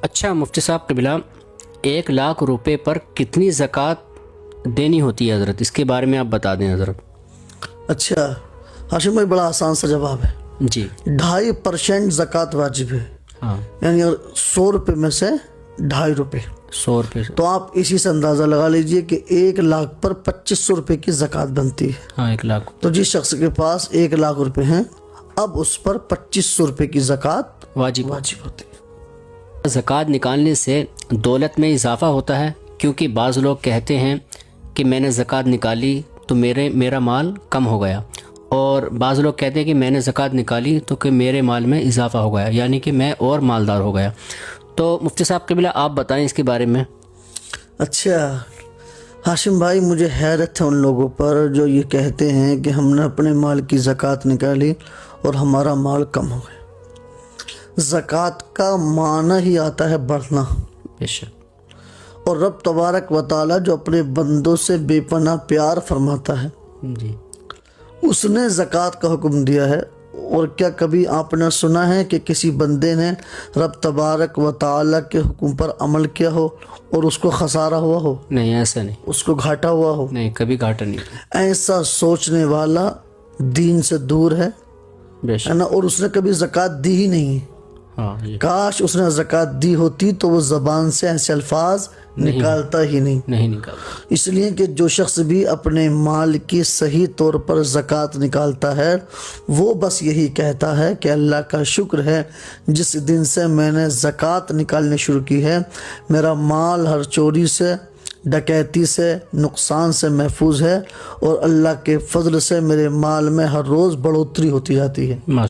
اچھا مفتی صاحب قبلہ، 1,00,000 روپے پر کتنی زکوٰۃ دینی ہوتی ہے حضرت؟ اس کے بارے میں آپ بتا دیں حضرت۔ اچھا ہاشم بھائی، بڑا آسان سا جواب ہے، جی 2.5% زکوٰۃ واجب ہے، ہاں، یعنی 100 روپے میں سے 2.5 روپے، 100 روپے سے، تو آپ اسی سے اندازہ لگا لیجئے کہ 1,00,000 پر 2,500 روپے کی زکوٰۃ بنتی ہے۔ ہاں 1,00,000۔ تو جس شخص کے پاس 1,00,000 روپے ہیں، اب اس پر 2,500 روپے کی زکوٰۃ واجب ہوتی ہے۔ زکوٰۃ نکالنے سے دولت میں اضافہ ہوتا ہے، کیونکہ بعض لوگ کہتے ہیں کہ میں نے زکوٰۃ نکالی تو میرا مال کم ہو گیا، اور بعض لوگ کہتے ہیں کہ میں نے زکوٰۃ نکالی تو کہ میرے مال میں اضافہ ہو گیا، یعنی کہ میں اور مالدار ہو گیا۔ تو مفتی صاحب قبلہ آپ بتائیں اس کے بارے میں۔ اچھا ہاشم بھائی، مجھے حیرت ہے ان لوگوں پر جو یہ کہتے ہیں کہ ہم نے اپنے مال کی زکوٰۃ نکالی اور ہمارا مال کم ہو گیا۔ زکوٰۃ کا معنی ہی آتا ہے بڑھنا، بے شک، اور رب تبارک و تعالیٰ جو اپنے بندوں سے بے پناہ پیار فرماتا ہے، جی اس نے زکوٰۃ کا حکم دیا ہے۔ اور کیا کبھی آپ نے سنا ہے کہ کسی بندے نے رب تبارک و تعالیٰ کے حکم پر عمل کیا ہو اور اس کو خسارہ ہوا ہو، نہیں، ایسا نہیں، اس کو گھاٹا ہوا ہو؟ نہیں، کبھی گھاٹا نہیں، ایسا سوچنے والا دین سے دور ہے بے ہے شک، نا، اور اس نے کبھی زکوٰۃ دی ہی نہیں۔ ہاں جی، کاش اس نے زکوٰۃ دی ہوتی تو وہ زبان سے ایسے الفاظ نکالتا ہی نہیں۔ نہیں نکال، اس لیے کہ جو شخص بھی اپنے مال کی صحیح طور پر زکوٰۃ نکالتا ہے، وہ بس یہی کہتا ہے کہ اللہ کا شکر ہے جس دن سے میں نے زکوٰۃ نکالنے شروع کی ہے، میرا مال ہر چوری سے، ڈکیتی سے، نقصان سے محفوظ ہے، اور اللہ کے فضل سے میرے مال میں ہر روز بڑھوتری ہوتی جاتی ہے۔